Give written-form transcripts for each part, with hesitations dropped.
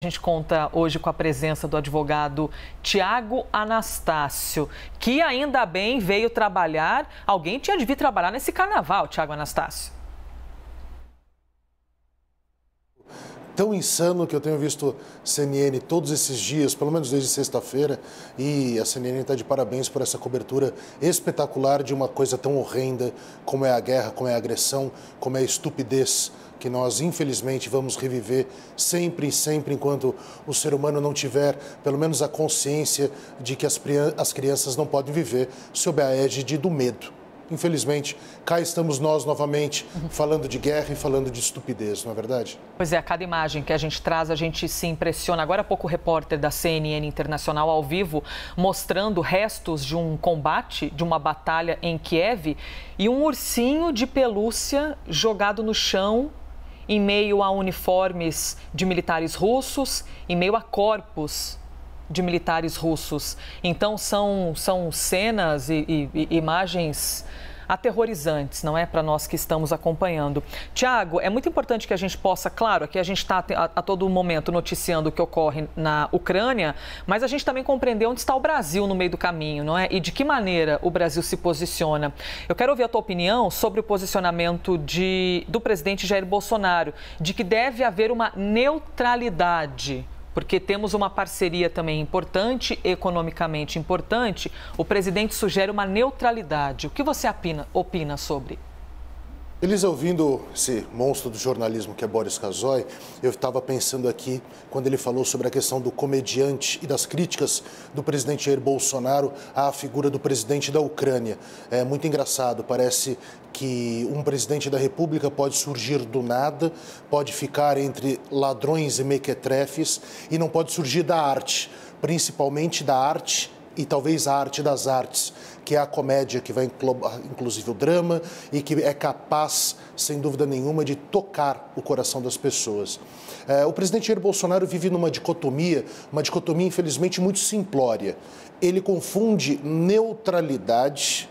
A gente conta hoje com a presença do advogado Tiago Anastácio, que ainda bem veio trabalhar. Alguém tinha de vir trabalhar nesse carnaval, Tiago Anastácio. Tão insano que eu tenho visto CNN todos esses dias, pelo menos desde sexta-feira, e a CNN está de parabéns por essa cobertura espetacular de uma coisa tão horrenda como é a guerra, como é a agressão, como é a estupidez que nós, infelizmente, vamos reviver sempre e sempre enquanto o ser humano não tiver, pelo menos, a consciência de que as crianças não podem viver sob a égide do medo. Infelizmente, cá estamos nós novamente falando de guerra e falando de estupidez, não é verdade? Pois é, a cada imagem que a gente traz, a gente se impressiona. Agora há pouco o repórter da CNN Internacional ao vivo mostrando restos de um combate, de uma batalha em Kiev e um ursinho de pelúcia jogado no chão em meio a uniformes de militares russos, em meio a corpos de militares russos. Então são cenas e imagens aterrorizantes, não é? Para nós que estamos acompanhando. Tiago, é muito importante que a gente possa, claro, aqui a gente está a todo momento noticiando o que ocorre na Ucrânia, mas a gente também compreender onde está o Brasil no meio do caminho, não é? E de que maneira o Brasil se posiciona. Eu quero ouvir a tua opinião sobre o posicionamento do presidente Jair Bolsonaro, de que deve haver uma neutralidade, porque temos uma parceria também importante, economicamente importante. O presidente sugere uma neutralidade. O que você opina sobre? Elisa, ouvindo esse monstro do jornalismo que é Boris Casoy, eu estava pensando aqui quando ele falou sobre a questão do comediante e das críticas do presidente Jair Bolsonaro à figura do presidente da Ucrânia. É muito engraçado, parece que um presidente da República pode surgir do nada, pode ficar entre ladrões e mequetrefes e não pode surgir da arte, principalmente da arte e talvez a arte das artes, que é a comédia que vai inclusive o drama e que é capaz, sem dúvida nenhuma, de tocar o coração das pessoas. O presidente Jair Bolsonaro vive numa dicotomia infelizmente muito simplória. Ele confunde neutralidade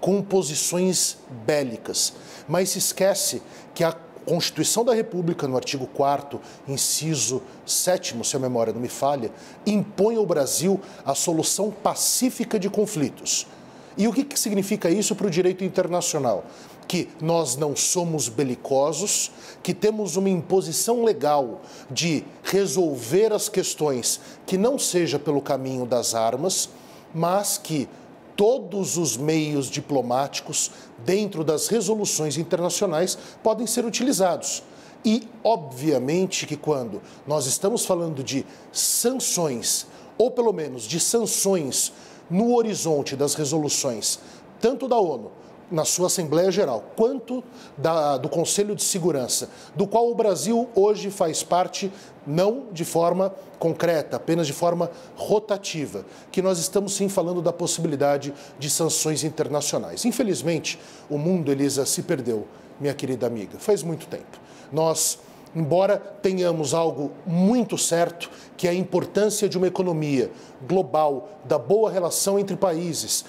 com posições bélicas, mas se esquece que a Constituição da República, no artigo 4º, inciso 7º, se a memória não me falha, impõe ao Brasil a solução pacífica de conflitos. E o que significa isso para o direito internacional? Que nós não somos belicosos, que temos uma imposição legal de resolver as questões que não seja pelo caminho das armas, mas que todos os meios diplomáticos, dentro das resoluções internacionais, podem ser utilizados. E, obviamente, que quando nós estamos falando de sanções, ou pelo menos de sanções no horizonte das resoluções, tanto da ONU, na sua Assembleia Geral, quanto do Conselho de Segurança, do qual o Brasil hoje faz parte, não de forma concreta, apenas de forma rotativa, que nós estamos sim falando da possibilidade de sanções internacionais. Infelizmente, o mundo, Elisa, se perdeu, minha querida amiga, faz muito tempo. Nós, embora tenhamos algo muito certo, que é a importância de uma economia global, da boa relação entre países,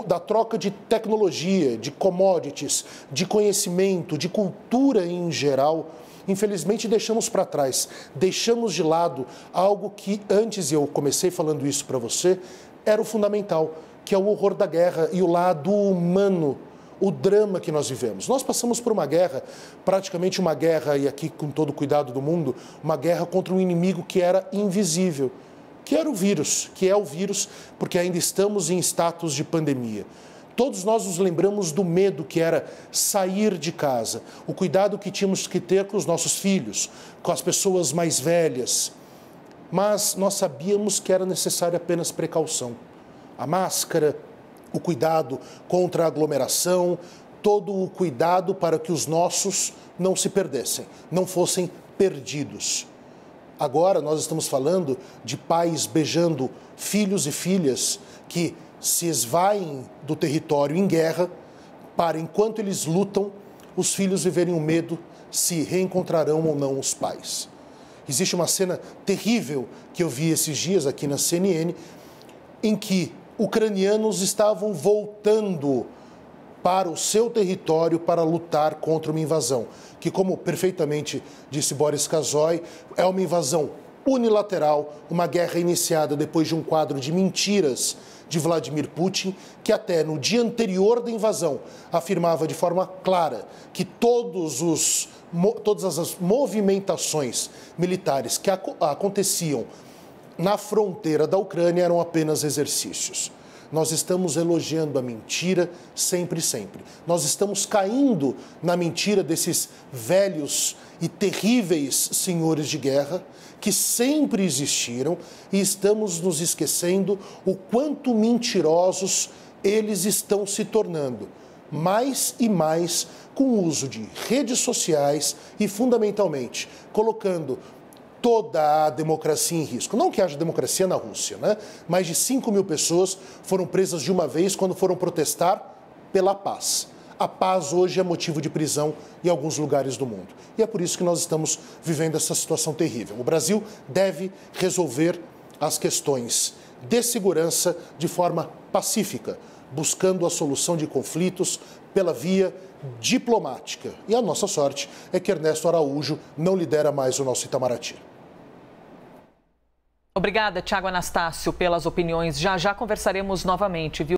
da troca de tecnologia, de commodities, de conhecimento, de cultura em geral, infelizmente deixamos para trás, deixamos de lado algo que antes, e eu comecei falando isso para você, era o fundamental, que é o horror da guerra e o lado humano, o drama que nós vivemos. Nós passamos por uma guerra, praticamente uma guerra, e aqui com todo o cuidado do mundo, uma guerra contra um inimigo que era invisível, que era o vírus, que é o vírus, porque ainda estamos em status de pandemia. Todos nós nos lembramos do medo que era sair de casa, o cuidado que tínhamos que ter com os nossos filhos, com as pessoas mais velhas. Mas nós sabíamos que era necessária apenas precaução. A máscara, o cuidado contra a aglomeração, todo o cuidado para que os nossos não se perdessem, não fossem perdidos. Agora nós estamos falando de pais beijando filhos e filhas que se esvaem do território em guerra para, enquanto eles lutam, os filhos viverem o medo se reencontrarão ou não os pais. Existe uma cena terrível que eu vi esses dias aqui na CNN, em que ucranianos estavam voltando para o seu território para lutar contra uma invasão, que, como perfeitamente disse Boris Casoy, é uma invasão unilateral, uma guerra iniciada depois de um quadro de mentiras de Vladimir Putin, que até no dia anterior da invasão afirmava de forma clara que todas as movimentações militares que aconteciam na fronteira da Ucrânia eram apenas exercícios. Nós estamos elogiando a mentira sempre, sempre. Nós estamos caindo na mentira desses velhos e terríveis senhores de guerra que sempre existiram e estamos nos esquecendo o quanto mentirosos eles estão se tornando, mais e mais com o uso de redes sociais e, fundamentalmente, colocando toda a democracia em risco. Não que haja democracia na Rússia, né? Mais de 5 mil pessoas foram presas de uma vez quando foram protestar pela paz. A paz hoje é motivo de prisão em alguns lugares do mundo. E é por isso que nós estamos vivendo essa situação terrível. O Brasil deve resolver as questões de segurança de forma pacífica, buscando a solução de conflitos pela via diplomática. E a nossa sorte é que Ernesto Araújo não lidera mais o nosso Itamaraty. Obrigada, Tiago Anastácio, pelas opiniões. Já conversaremos novamente, viu?